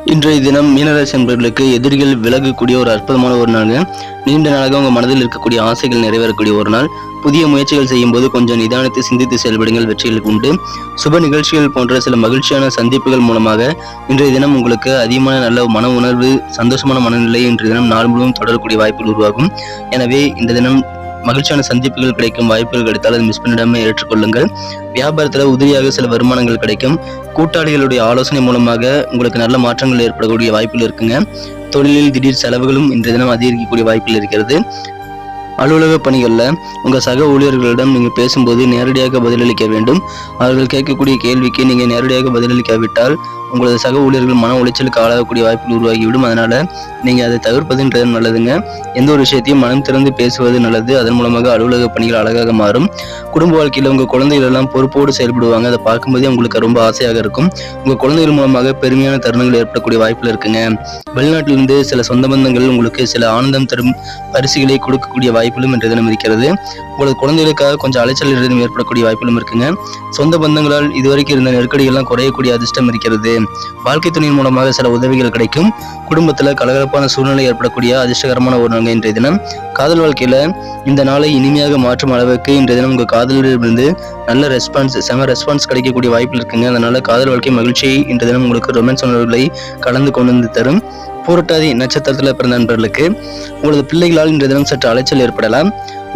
இன்றைய தினம் மீனராசி என்பவர்களுக்கு எதிரிகள் விலகக்கூடிய ஒரு அற்புதமான ஒரு நாள். நீண்ட நாளாக உங்க மனதில் இருக்கக்கூடிய ஆசைகள் நிறைவேறக்கூடிய ஒரு நாள். புதிய முயற்சிகள் செய்யும் போது கொஞ்சம் நிதானித்து சிந்தித்து செயல்படுங்கள், வெற்றிகளுக்கு உண்டு. சுப நிகழ்ச்சிகள் போன்ற சில மகிழ்ச்சியான சந்திப்புகள் மூலமாக இன்றைய தினம் உங்களுக்கு அதிகமான நல்ல மன உணர்வு, சந்தோஷமான மனநிலை இன்றைய தினம் நாள் முழுவதும் தொடரக்கூடிய வாய்ப்புகள் உருவாகும். எனவே இந்த தினம் மகிழ்ச்சியான சந்திப்புகள் கிடைக்கும் வாய்ப்புகள் கிடைத்தால் அதை மிஸ் பண்ணிடாம ஏற்றுக்கொள்ளுங்கள். வியாபாரத்தில் உதவியாக சில வருமானங்கள் கிடைக்கும். கூட்டாளிகளுடைய ஆலோசனை மூலமாக உங்களுக்கு நல்ல மாற்றங்கள் ஏற்படக்கூடிய வாய்ப்புகள் இருக்குங்க. தொழிலில் திடீர் செலவுகளும் இன்றைய தினம் அதிகரிக்கக்கூடிய வாய்ப்புகள் இருக்கிறது. அலுவலக பணிகளில் உங்கள் சக ஊழியர்களிடம் நீங்கள் பேசும்போது நேரடியாக பதிலளிக்க வேண்டும். அவர்கள் கேட்கக்கூடிய கேள்விக்கு நீங்கள் நேரடியாக பதிலளிக்காவிட்டால் உங்களது சக ஊழியர்கள் மன உளைச்சலுக்கு ஆளாகக்கூடிய வாய்ப்புகள் உருவாகிவிடும். அதனால் நீங்கள் அதை தவிர்ப்பதுன்றது நல்லதுங்க. எந்த ஒரு விஷயத்தையும் மனம் திறந்து பேசுவது நல்லது. அதன் மூலமாக அலுவலக பணிகள் அழகாக மாறும். குடும்ப வாழ்க்கையில் உங்கள் குழந்தைகள் எல்லாம் பொறுப்போடு செயல்படுவாங்க. அதை பார்க்கும்போதே உங்களுக்கு ரொம்ப ஆசையாக இருக்கும். உங்கள் குழந்தைகள் மூலமாக பெருமையான தருணங்கள் ஏற்படக்கூடிய வாய்ப்புகள் இருக்குங்க. வெளிநாட்டிலிருந்து சில சொந்த பந்தங்கள் உங்களுக்கு சில ஆனந்தம் தரும் பரிசுகளை கொடுக்கக்கூடிய வாய்ப்புகளும் இன்றைய தினம் இருக்கிறது. உங்களது குழந்தைகளுக்காக கொஞ்சம் அலைச்சல் ஏற்படக்கூடிய வாய்ப்புகளும் இருக்குங்க. சொந்த பந்தங்களால் இதுவரைக்கும் இருந்த நெருக்கடிகள்லாம் குறையக்கூடிய அதிர்ஷ்டம் இருக்கிறது. வாழ்க்கை துணையின் மூலமாக சில உதவிகள் கிடைக்கும். குடும்பத்தில் கலகலப்பான சூழ்நிலை ஏற்படக்கூடிய அதிர்ஷ்டகரமான ஒரு நாள் இன்றைய தினம். காதல் வாழ்க்கையில இந்த நாளை இனிமையாக மாற்றும் அளவுக்கு இன்றைய தினம் உங்க காதலிலிருந்து நல்ல ரெஸ்பான்ஸ் கிடைக்கக்கூடிய வாய்ப்புகள் இருக்குங்க. அதனால காதல் வாழ்க்கை மகிழ்ச்சியை இன்றைய தினம் உங்களுக்கு ரொமான்ஸ் உணர்வுகளை கலந்து கொண்டு வந்து தரும். பூரட்டாதி நட்சத்திரத்தில் பிறந்த நண்பர்களுக்கு உங்களது பிள்ளைகளால் இன்றைய தினம் சற்று அலைச்சல் ஏற்படலாம்.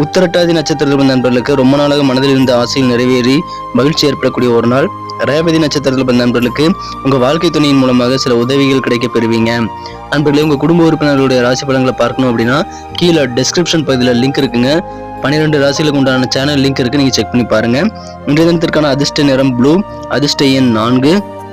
உத்திரட்டாதி நட்சத்திரத்தில் பிறந்த நண்பர்களுக்கு ரொம்ப நாளாக மனதில் இருந்த ஆசையில் நிறைவேறி மகிழ்ச்சி ஏற்படக்கூடிய ஒரு நாள். ரேவதி நட்சத்திரத்தில் பிறந்த நண்பர்களுக்கு உங்க வாழ்க்கை துணையின் மூலமாக சில உதவிகள் கிடைக்க பெறுவீங்க. நண்பர்களே, உங்க குடும்ப உறுப்பினர்களுடைய ராசி பலன்களை பார்க்கணும் அப்படின்னா கீழே டிஸ்கிரிப்ஷன் பகுதியில் லிங்க் இருக்குங்க. 12 ராசிகளுக்கு உண்டான சேனல் லிங்க் இருக்கு, நீங்க செக் பண்ணி பாருங்க. இன்றைய தினத்திற்கான அதிர்ஷ்ட நிறம் ப்ளூ, அதிர்ஷ்ட எண் 4,